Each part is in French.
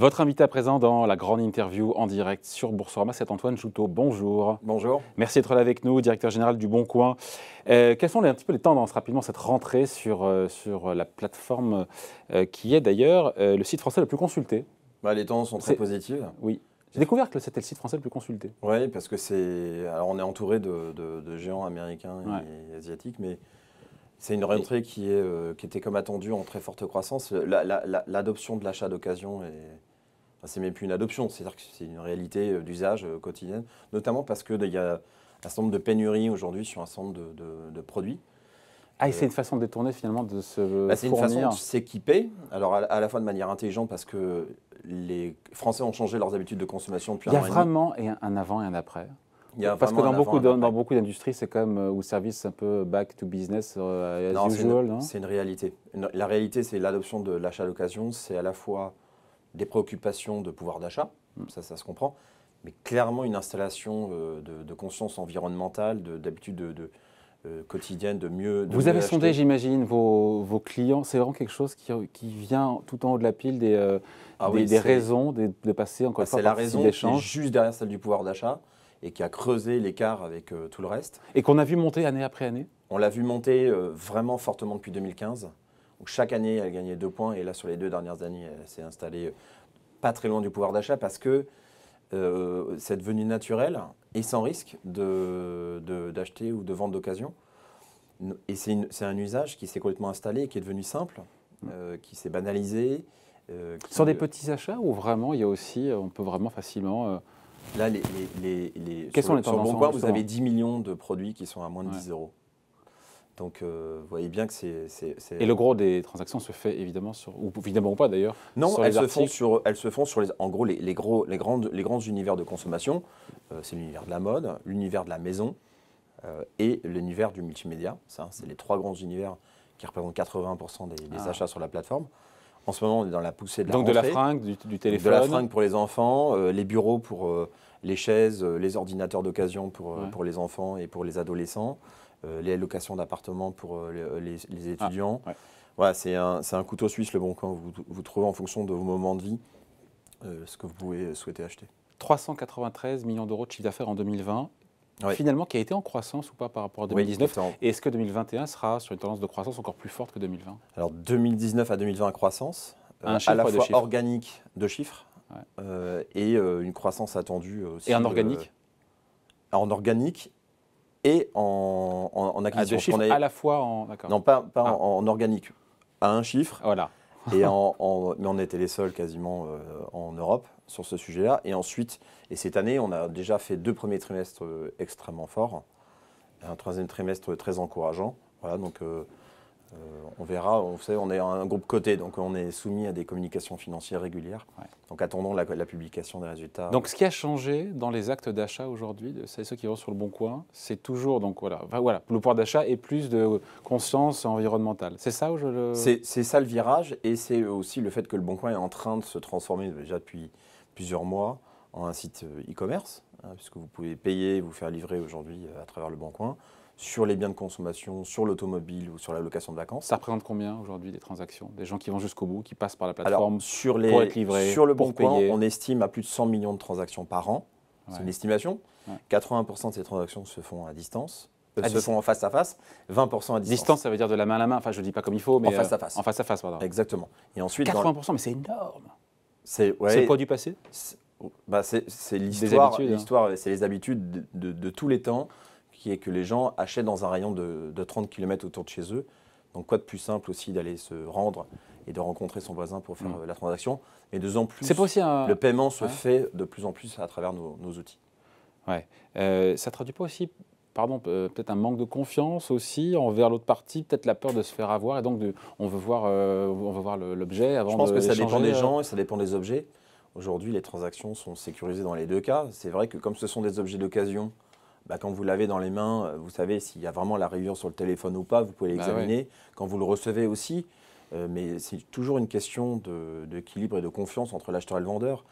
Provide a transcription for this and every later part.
Votre invité à présent dans la grande interview en direct sur Boursorama, c'est Antoine Joutot. Bonjour. Bonjour. Merci d'être là avec nous, directeur général du Bon Coin. Quelles sont un petit peu les tendances rapidement, cette rentrée sur la plateforme qui est d'ailleurs le site français le plus consulté? Les tendances sont très positives. Oui. J'ai découvert que c'était le site français le plus consulté. Oui, parce que alors on est entouré de géants américains et asiatiques, mais c'est une rentrée qui était comme attendu en très forte croissance. L'adoption de l'achat d'occasion c'est même plus une adoption, c'est-à-dire que c'est une réalité d'usage quotidienne, notamment parce qu'il y a un certain nombre de pénuries aujourd'hui sur un certain nombre de produits. Ah, et c'est une façon de détourner finalement de se fournir. C'est une façon de s'équiper, alors à la fois de manière intelligente parce que les Français ont changé leurs habitudes de consommation depuis un an. Il y a vraiment un avant et un après. Parce que dans dans beaucoup d'industries, c'est quand même, ou services un peu back to business as usual, non ? C'est une réalité. La réalité, c'est l'adoption de l'achat d'occasion. C'est à la fois des préoccupations de pouvoir d'achat, ça se comprend, mais clairement une installation de conscience environnementale, d'habitudes quotidiennes, de mieux. Vous avez sondé, j'imagine, vos clients. C'est vraiment quelque chose qui vient tout en haut de la pile des raisons de passer encore une fois par ce type d'échange. C'est la raison qui est juste derrière celle du pouvoir d'achat et qui a creusé l'écart avec tout le reste. Et qu'on a vu monter année après année ? On l'a vu monter vraiment fortement depuis 2015. Donc chaque année, elle gagnait 2 points. Et là, sur les 2 dernières années, elle s'est installée pas très loin du pouvoir d'achat parce que c'est devenu naturel et sans risque d'acheter ou de vendre d'occasion. Et c'est un usage qui s'est complètement installé et qui est devenu simple, qui s'est banalisé. Sur des petits achats ou vraiment, il y a aussi, on peut vraiment facilement… Là, Quelles sont les tendances ? Sur le Bon Coin, vous avez 10 millions de produits qui sont à moins de 10 euros. Donc, vous voyez bien que c'est… Et le gros des transactions se fait évidemment ou évidemment pas d'ailleurs. Non, elles se font sur en gros les grands univers de consommation. C'est l'univers de la mode, l'univers de la maison et l'univers du multimédia. Ça, c'est les 3 grands univers qui représentent 80% des achats sur la plateforme. En ce moment, on est dans la poussée de la rentrée. Donc de la fringue, du téléphone. De la fringue pour les enfants, les bureaux pour les chaises, les ordinateurs d'occasion pour les enfants et pour les adolescents, les locations d'appartements pour les étudiants. Voilà, c'est un couteau suisse, le Bon Coin. Vous trouvez en fonction de vos moments de vie ce que vous pouvez souhaiter acheter. 393 millions d'euros de chiffre d'affaires en 2020. Finalement, qui a été en croissance ou pas par rapport à 2019 ? Et est-ce que 2021 sera sur une tendance de croissance encore plus forte que 2020 ? Alors 2019 à 2020, croissance, à la fois organique de chiffres et une croissance attendue aussi. Et en organique En organique et en acquisition. À 2 chiffres à la fois en… Non, pas en organique, à 1 chiffre. Voilà. Mais on était les seuls quasiment en Europe sur ce sujet-là. Et ensuite, cette année, on a déjà fait 2 premiers trimestres extrêmement forts, un 3e trimestre très encourageant. Voilà, donc on verra. Vous savez, on est un groupe coté, donc on est soumis à des communications financières régulières. Donc attendons la publication des résultats. Donc ce qui a changé dans les actes d'achat aujourd'hui, c'est ceux qui vont sur le Bon Coin, c'est toujours le pouvoir d'achat et plus de conscience environnementale. C'est ça où C'est ça le virage, et c'est aussi le fait que le Bon Coin est en train de se transformer déjà depuis plusieurs mois en un site e-commerce, puisque vous pouvez payer, vous faire livrer aujourd'hui à travers le Bon Coin, sur les biens de consommation, sur l'automobile ou sur la location de vacances. Ça représente combien aujourd'hui des transactions? Des gens qui vont jusqu'au bout, qui passent par la plateforme pour être livrés, sur le Bon Coin, payer. on estime à plus de 100 millions de transactions par an. C'est une estimation. 80% de ces transactions se font à distance. Se font en face à face, 20% à distance. Distance, ça veut dire de la main à la main. Enfin, je ne dis pas comme il faut, mais en face à face. En face à face, pardon. Exactement. Et ensuite, 80%, mais c'est énorme. C'est le poids du passé. C'est l'histoire, c'est les habitudes de tous les temps, qui est que les gens achètent dans un rayon de 30 km autour de chez eux. Donc quoi de plus simple aussi d'aller se rendre et de rencontrer son voisin pour faire la transaction. Et de plus en plus, le paiement se fait de plus en plus à travers nos outils. Ouais. Ça traduit pas aussi, peut-être un manque de confiance aussi envers l'autre partie, peut-être la peur de se faire avoir, et donc on veut voir l'objet avant de. Je pense que ça dépend des gens et ça dépend des objets. Aujourd'hui, les transactions sont sécurisées dans les 2 cas. C'est vrai que comme ce sont des objets d'occasion, quand vous l'avez dans les mains, vous savez s'il y a vraiment la rayure sur le téléphone ou pas, vous pouvez l'examiner. Quand vous le recevez aussi, mais c'est toujours une question d'équilibre et de confiance entre l'acheteur et le vendeur.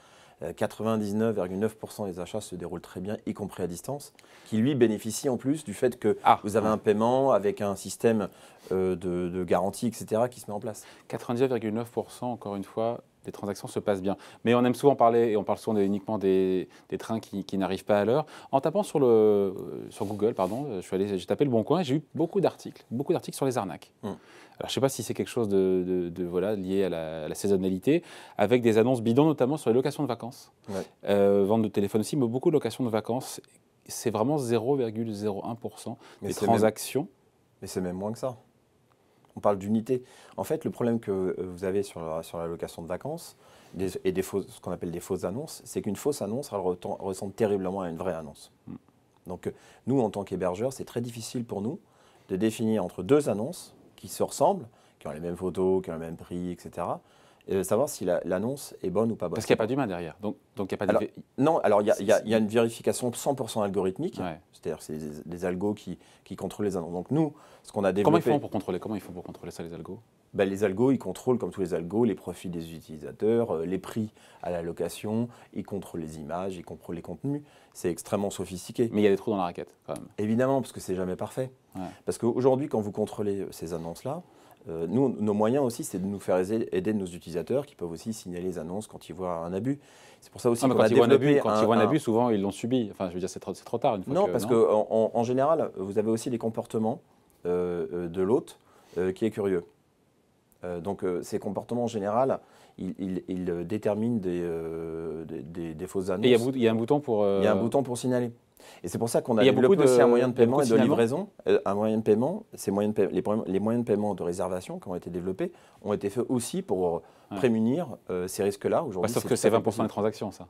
99,9% des achats se déroulent très bien, y compris à distance, qui lui bénéficie en plus du fait que vous avez un paiement avec un système de garantie, etc., qui se met en place. 99,9% encore une fois les transactions se passent bien. Mais on aime souvent parler, et on parle souvent uniquement des trains qui n'arrivent pas à l'heure. En tapant sur Google, pardon, j'ai tapé Le Bon Coin, j'ai eu beaucoup d'articles sur les arnaques. Alors, je ne sais pas si c'est quelque chose voilà, lié à la saisonnalité, avec des annonces bidons, notamment sur les locations de vacances. Vente de téléphone aussi, mais beaucoup de locations de vacances. C'est vraiment 0,01% des transactions. Mais c'est même moins que ça. On parle d'unité. En fait, le problème que vous avez sur la location de vacances et ce qu'on appelle des fausses annonces, c'est qu'une fausse annonce, elle ressemble terriblement à une vraie annonce. Donc, nous, en tant qu'hébergeurs, c'est très difficile pour nous de définir entre deux annonces qui se ressemblent, qui ont les mêmes photos, qui ont le même prix, etc., et savoir si l'annonce est bonne ou pas bonne. Parce qu'il n'y a pas d'humain derrière. Donc il y a pas non, alors il y a une vérification 100% algorithmique. C'est-à-dire que c'est des algos qui contrôlent les annonces. Donc nous, ce qu'on a développé... Comment ils font pour contrôler ça, les algos? Les algos, ils contrôlent, comme tous les algos, les profils des utilisateurs, les prix à la location, ils contrôlent les images, ils contrôlent les contenus. C'est extrêmement sophistiqué. Mais il y a des trous dans la raquette, quand même. Évidemment, parce que c'est jamais parfait. Parce qu'aujourd'hui, quand vous contrôlez ces annonces-là, nous, nos moyens aussi, c'est de nous faire aider nos utilisateurs qui peuvent aussi signaler les annonces quand ils voient un abus. C'est pour ça aussi qu'on a développé quand ils voient un abus, souvent ils l'ont subi. Enfin, je veux dire, c'est trop tard une fois. Non, parce qu'en général, vous avez aussi des comportements de l'hôte qui est curieux. Donc, ces comportements en général, ils déterminent des fausses annonces. Et il y a un bouton pour. Il y a un bouton pour signaler. Et c'est pour ça qu'on a développé aussi un moyen de paiement et de livraison. Un moyen de paiement, les moyens de paiement de réservation qui ont été développés ont été faits aussi pour prémunir ces risques-là. Aujourd'hui, sauf que c'est 20% des transactions, ça.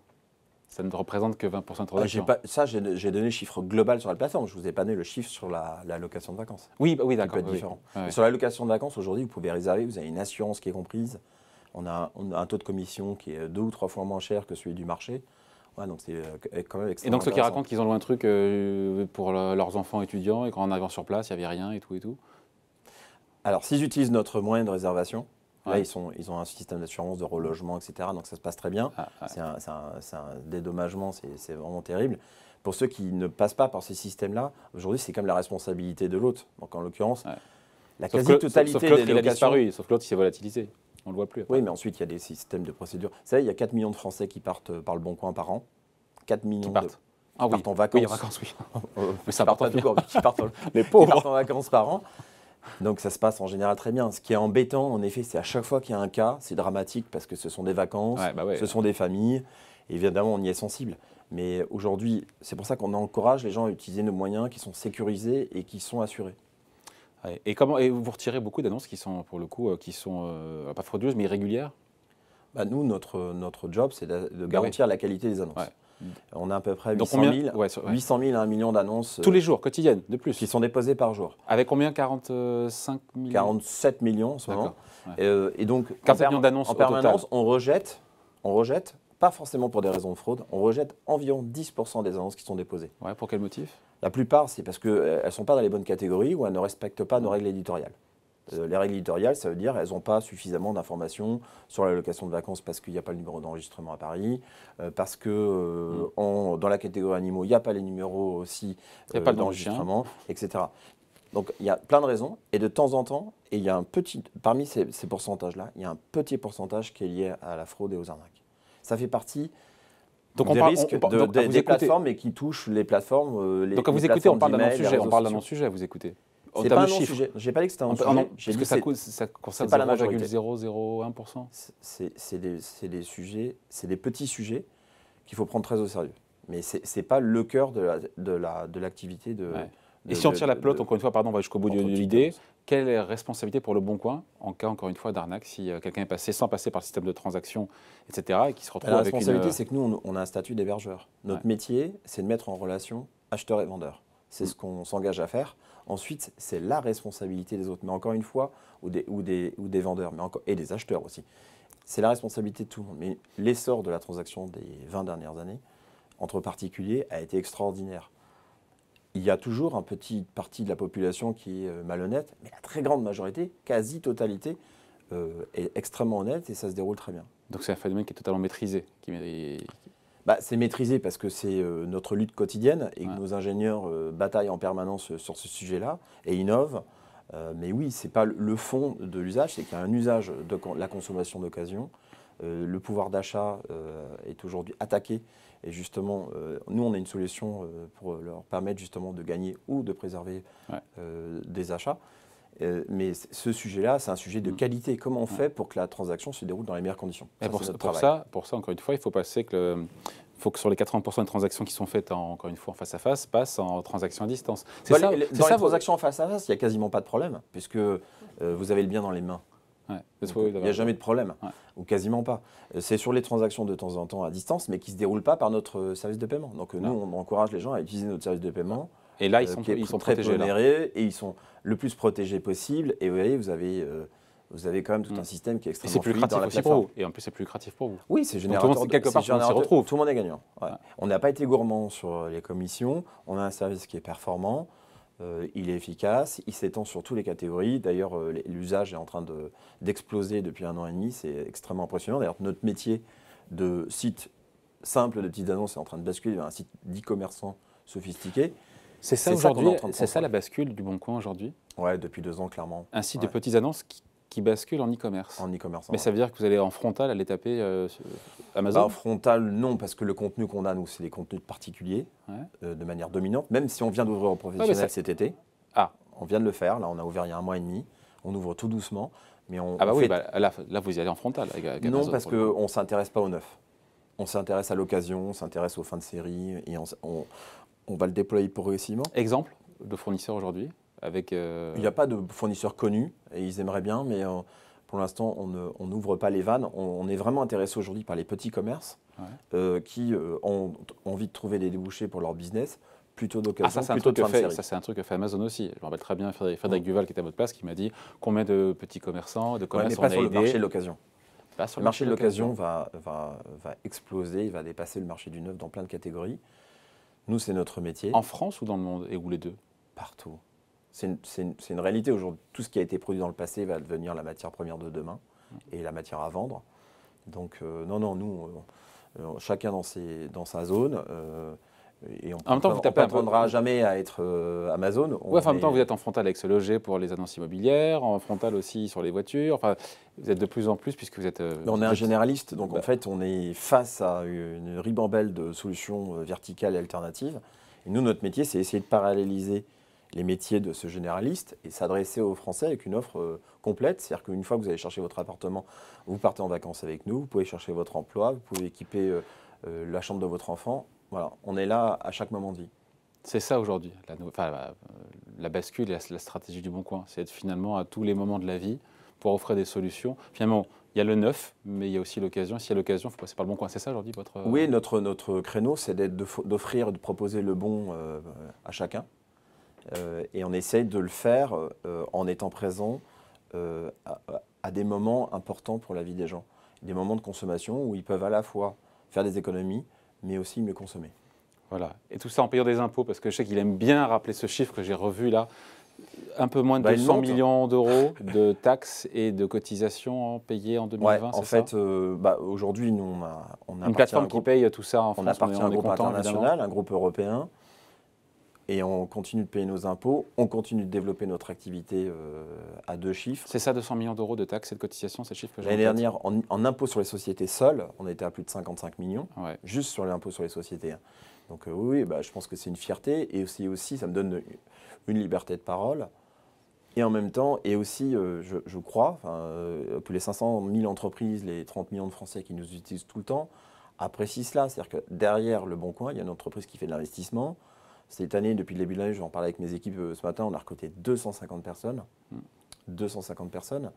Ça ne représente que 20% de transactions. J'ai donné le chiffre global sur la plateforme. Je ne vous ai pas donné le chiffre sur la location de vacances. Oui, d'accord. Peut être différent. Sur la location de vacances, aujourd'hui, vous pouvez réserver, vous avez une assurance qui est comprise. On a un taux de commission qui est 2 ou 3 fois moins cher que celui du marché. Donc c'est quand même extrêmement. Et donc ceux qui racontent qu'ils ont loué un truc pour leurs enfants étudiants et qu'en arrivant sur place, il n'y avait rien et tout. Alors s'ils utilisent notre moyen de réservation, là ils ont un système d'assurance, de relogement, etc. Donc ça se passe très bien. C'est un dédommagement, c'est vraiment terrible. Pour ceux qui ne passent pas par ces systèmes-là, aujourd'hui c'est comme la responsabilité de l'hôte. Donc en l'occurrence, la quasi-totalité des locations... il a disparu, sauf que l'autre il s'est volatilisé. On ne le voit plus. Après. Oui, mais ensuite, il y a des systèmes de procédure. Vous savez, il y a 4 millions de Français qui partent par le Bon Coin par an. 4 millions qui partent en vacances. Oui, en vacances, oui. Mais ça part tout court, qui partent en vacances par an. Donc, ça se passe en général très bien. Ce qui est embêtant, en effet, c'est à chaque fois qu'il y a un cas, c'est dramatique parce que ce sont des vacances, ce sont des familles. Évidemment, on y est sensible. Mais aujourd'hui, c'est pour ça qu'on encourage les gens à utiliser nos moyens qui sont sécurisés et qui sont assurés. Et vous retirez beaucoup d'annonces qui sont, pour le coup, pas frauduleuses, mais irrégulières? Nous, notre job, c'est de garantir la qualité des annonces. On a à peu près 800 000 à 1 million d'annonces. Tous les jours, quotidiennes, de plus? Qui sont déposées par jour. Avec combien? 45 millions? 47 millions en ce moment. Et donc, 47 millions d'annonces en permanence, on rejette, pas forcément pour des raisons de fraude, on rejette environ 10% des annonces qui sont déposées. Pour quel motif? La plupart, c'est parce qu'elles ne sont pas dans les bonnes catégories ou elles ne respectent pas nos règles éditoriales. Les règles éditoriales, ça veut dire qu'elles n'ont pas suffisamment d'informations sur la location de vacances parce qu'il n'y a pas le numéro d'enregistrement à Paris, parce que dans la catégorie animaux, il n'y a pas les numéros aussi d'enregistrement, etc. Donc il y a plein de raisons, et de temps en temps, il y a parmi ces pourcentages-là, il y a un petit pourcentage qui est lié à la fraude et aux arnaques. Ça fait partie des risques des plateformes et qui touchent les plateformes. Donc quand vous écoutez, on parle d'un non-sujet, vous écoutez. C'est pas un non-sujet. Je n'ai pas dit que c'était un non-sujet. Parce que ça concerne 0,001%. C'est des petits sujets qu'il faut prendre très au sérieux. Mais ce n'est pas le cœur de l'activité de... Et si on tire la pelote, encore une fois, on va jusqu'au bout de l'idée, quelle est la responsabilité pour le Bon Coin en cas, encore une fois, d'arnaque, si quelqu'un est passé sans passer par le système de transaction, etc., et qui se retrouve avec une... La responsabilité, c'est que nous, on a un statut d'hébergeur. Notre métier, c'est de mettre en relation acheteurs et vendeurs. C'est ce qu'on s'engage à faire. Ensuite, c'est la responsabilité des autres, mais encore une fois, ou des vendeurs, et des acheteurs aussi. C'est la responsabilité de tout le monde. Mais l'essor de la transaction des 20 dernières années, entre particuliers, a été extraordinaire. Il y a toujours une petite partie de la population qui est malhonnête, mais la très grande majorité, quasi-totalité, est extrêmement honnête et ça se déroule très bien. Donc c'est un phénomène qui est totalement maîtrisé C'est maîtrisé parce que c'est notre lutte quotidienne et que nos ingénieurs bataillent en permanence sur ce sujet-là et innovent. Mais oui, ce n'est pas le fond de l'usage, c'est qu'il y a un usage de la consommation d'occasion Le pouvoir d'achat est aujourd'hui attaqué. Et justement, nous, on a une solution pour leur permettre justement de gagner ou de préserver des achats. Mais ce sujet-là, c'est un sujet de qualité. Comment on fait pour que la transaction se déroule dans les meilleures conditions? Pour ça, encore une fois, il faut passer faut que sur les 80% de transactions qui sont faites encore une fois en face à face, passent en transaction à distance. Dans les transactions en face à face, il n'y a quasiment pas de problème, puisque vous avez le bien dans les mains. Il n'y a jamais de problème, ou quasiment pas. C'est sur les transactions de temps en temps à distance, mais qui ne se déroulent pas par notre service de paiement. Donc nous, on encourage les gens à utiliser notre service de paiement. Et là, ils sont très protégés. Pondéré, et ils sont le plus protégés possible. Et vous voyez, vous avez quand même tout un système qui est extrêmement fluide dans la plateforme. Et en plus, c'est plus lucratif pour vous. Oui, c'est générateur. Quelque part, tout le monde s'y retrouve. Tout le monde est gagnant. On n'a pas été gourmand sur les commissions. On a un service qui est performant. Il est efficace, il s'étend sur toutes les catégories. D'ailleurs, l'usage est en train d'exploser depuis 1 an et demi. C'est extrêmement impressionnant. D'ailleurs, notre métier de site simple de petites annonces est en train de basculer vers un site d'e-commerçant sophistiqué. C'est ça aujourd'hui. C'est ça la bascule du Bon Coin aujourd'hui? Ouais, depuis 2 ans, clairement. Un site de petites annonces qui bascule en e-commerce. En e-commerce. Mais ça veut dire que vous allez en frontal aller taper Amazon? En frontal, non, parce que le contenu qu'on a, nous, c'est des contenus particuliers, de manière dominante, même si on vient d'ouvrir au professionnel cet été. On vient de le faire, là, on a ouvert il y a 1 mois et demi. On ouvre tout doucement. Mais là, vous y allez en frontal avec Amazon. Non, parce qu'on ne s'intéresse pas au neuf. On s'intéresse à l'occasion, on s'intéresse aux fins de série, et on va le déployer progressivement. Exemple de fournisseur aujourd'hui avec, Il n'y a pas de fournisseurs connus, et ils aimeraient bien, mais pour l'instant, on n'ouvre pas les vannes. On est vraiment intéressé aujourd'hui par les petits commerces qui ont envie de trouver des débouchés pour leur business, plutôt d'occasion, plutôt de fin de série. Ça, c'est un truc que fait Amazon aussi. Je me rappelle très bien Frédéric Duval, qui était à votre place, qui m'a dit combien de petits commerçants, de commerces on a aidés. Mais pas sur le marché de l'occasion. Le marché de l'occasion va exploser, il va dépasser le marché du neuf dans plein de catégories. Nous, c'est notre métier. En France ou dans le monde, et où les deux? Partout. C'est une réalité aujourd'hui. Tout ce qui a été produit dans le passé va devenir la matière première de demain et la matière à vendre. Donc, nous, chacun dans sa zone. Et on ne prétendra jamais à être Amazon. En même temps, vous êtes en frontal avec Se Loger pour les annonces immobilières, en frontal aussi sur les voitures. Enfin, vous êtes de plus en plus puisque vous êtes. On est un généraliste, donc en fait, on est face à une ribambelle de solutions verticales et alternatives. Et nous, notre métier, c'est essayer de paralléliser les métiers de ce généraliste et s'adresser aux Français avec une offre complète. C'est-à-dire qu'une fois que vous allez chercher votre appartement, vous partez en vacances avec nous, vous pouvez chercher votre emploi, vous pouvez équiper la chambre de votre enfant. Voilà, on est là à chaque moment de vie. C'est ça aujourd'hui, la bascule et la stratégie du Bon Coin. C'est être finalement à tous les moments de la vie pour offrir des solutions. Finalement, il y a le neuf, mais il y a aussi l'occasion. S'il y a l'occasion, il faut passer par le Bon Coin. C'est ça aujourd'hui votre... Oui, notre créneau, c'est d'offrir, de proposer le bon à chacun. Et on essaye de le faire en étant présent à des moments importants pour la vie des gens. Des moments de consommation où ils peuvent à la fois faire des économies, mais aussi mieux consommer. Voilà. Et tout ça en payant des impôts, parce que je sais qu'il aime bien rappeler ce chiffre que j'ai revu là. Un peu moins de 200 millions d'euros de taxes et de cotisations payées en 2020, en fait, aujourd'hui, nous, on a une plateforme qui paye tout ça en France. On appartient à un groupe international, un groupe européen, et on continue de payer nos impôts, on continue de développer notre activité à 2 chiffres. C'est ça, 200 millions d'euros de taxes et de cotisations, c'est le chiffre que j'ai. L'année dernière, en impôts sur les sociétés seuls, on était à plus de 55 millions, juste sur l'impôt sur les sociétés. Donc oui, je pense que c'est une fierté, et aussi ça me donne une liberté de parole. Et en même temps, et aussi, je crois que les 500 000 entreprises, les 30 millions de Français qui nous utilisent tout le temps, apprécient cela. C'est-à-dire que derrière le Bon Coin, il y a une entreprise qui fait de l'investissement. Cette année, depuis le début de l'année, j'en parlais avec mes équipes ce matin, on a recruté 250 personnes. 250 personnes.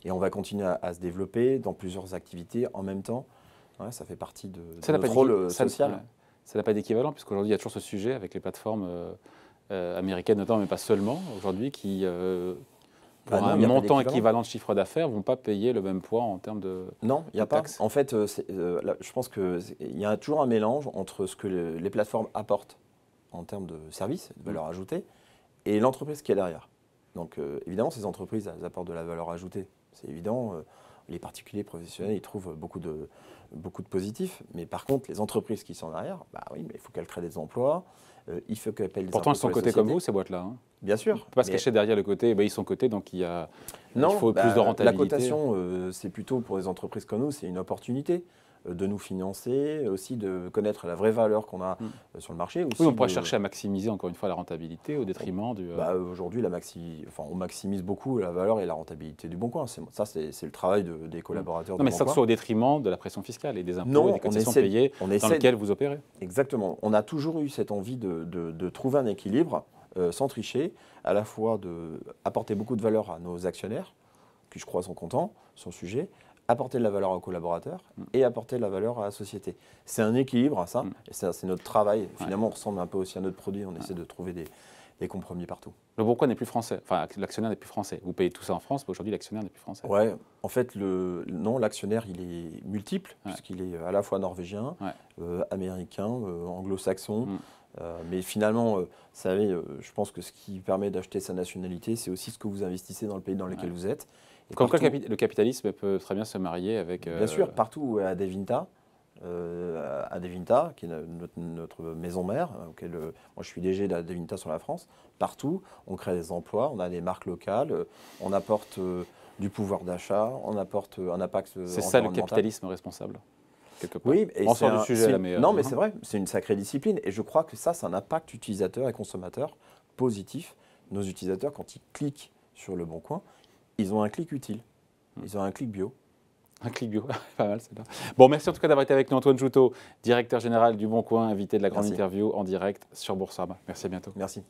Et on va continuer à se développer dans plusieurs activités en même temps. Ouais, ça fait partie de notre rôle social. Ça n'a pas d'équivalent, puisqu'aujourd'hui, il y a toujours ce sujet avec les plateformes américaines, notamment, mais pas seulement, aujourd'hui, qui, pour un montant équivalent de chiffre d'affaires, ne vont pas payer le même poids en termes de Non, il n'y a pas. taxes. En fait, je pense qu'il y a toujours un mélange entre ce que les plateformes apportent en termes de services, de valeur ajoutée, et l'entreprise qui est derrière. Donc évidemment, ces entreprises, elles apportent de la valeur ajoutée. C'est évident, les particuliers professionnels, ils trouvent beaucoup de positifs. Mais par contre, les entreprises qui sont derrière, oui, mais il faut qu'elles créent des emplois, il faut qu'elles payent des impôts. Pourtant, elles sont cotées comme vous, ces boîtes-là. Bien sûr. On ne peut pas se cacher derrière le côté, ils sont cotés, donc il faut plus de rentabilité. La cotation, c'est plutôt pour les entreprises comme nous, c'est une opportunité de nous financer, aussi de connaître la vraie valeur qu'on a sur le marché. Aussi oui, on pourrait chercher à maximiser encore une fois la rentabilité au détriment du... Aujourd'hui, on maximise beaucoup la valeur et la rentabilité du Bon Coin. Ça, c'est le travail des collaborateurs non, du mais Bon ça Coin. soit au détriment de la pression fiscale et des impôts et des cotisations payées dans lesquelles vous opérez. Exactement. On a toujours eu cette envie de trouver un équilibre sans tricher, à la fois d'apporter beaucoup de valeur à nos actionnaires, qui je crois sont contents sur le sujet, apporter de la valeur aux collaborateurs et apporter de la valeur à la société. C'est un équilibre, ça, et c'est notre travail. Finalement, on ressemble un peu aussi à notre produit, on essaie de trouver des compromis partout. Le Bon Coin n'est plus français, enfin l'actionnaire n'est plus français. Vous payez tout ça en France, mais aujourd'hui l'actionnaire n'est plus français. Ouais, en fait, non, l'actionnaire, il est multiple, puisqu'il est à la fois norvégien, américain, anglo-saxon. Mais finalement, vous savez, je pense que ce qui permet d'acheter sa nationalité, c'est aussi ce que vous investissez dans le pays dans lequel vous êtes. Et comme quoi le capitalisme peut très bien se marier avec... Bien sûr, partout à Devinta, qui est notre maison mère, moi je suis DG d'Adevinta sur la France, partout, on crée des emplois, on a des marques locales, on apporte du pouvoir d'achat, on apporte un impact C'est ça le capitalisme responsable quelque part. Oui, et on sort du sujet là, mais... Non, mais c'est vrai, c'est une sacrée discipline, et je crois que ça, c'est un impact utilisateur et consommateur positif. Nos utilisateurs, quand ils cliquent sur Le Bon Coin, ils ont un clic utile, ils ont un clic bio. Un clic bio, pas mal, c'est là. Bon, merci en tout cas d'avoir été avec nous, Antoine Joutot, directeur général du Bon Coin, invité de la grande interview en direct sur Boursorama. Merci, à bientôt. Merci.